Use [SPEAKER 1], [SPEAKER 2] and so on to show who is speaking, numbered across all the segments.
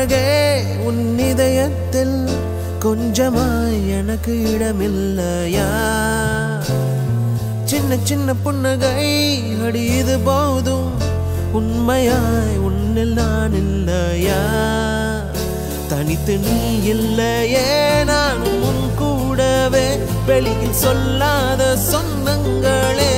[SPEAKER 1] அழகே உன் இதயத்தில் கொஞ்சமாய் எனக்கு இடமில்லையா சின்ன சின்ன புன்னகை அடி இது போதும் உண்மையாய் உன்னில் நான் இல்லையா தனித்து நீ இல்லையே நானும் உன் கூடவே வெளியில் சொல்லாத சொந்தங்களே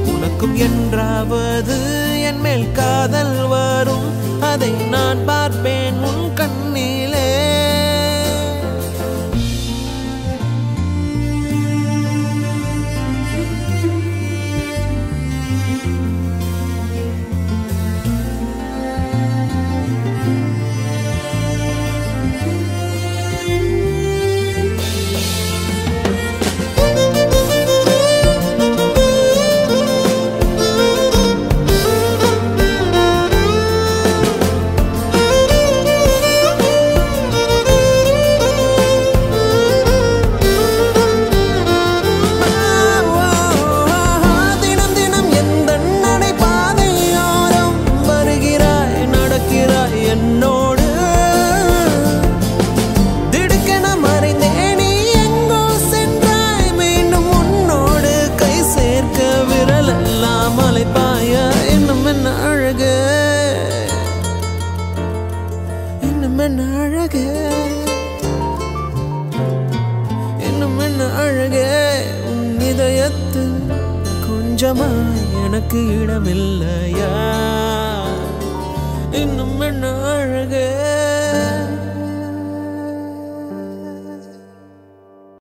[SPEAKER 1] உனக்கும் என்றாவது என் மேல் காதல் வரும் அதை நான் பார்ப்பேன் உன் கண்ணிலே அழகே உன் இதயத்தில் கொஞ்சமாய் எனக்கு இடமில்லையா இன்னும் என்ன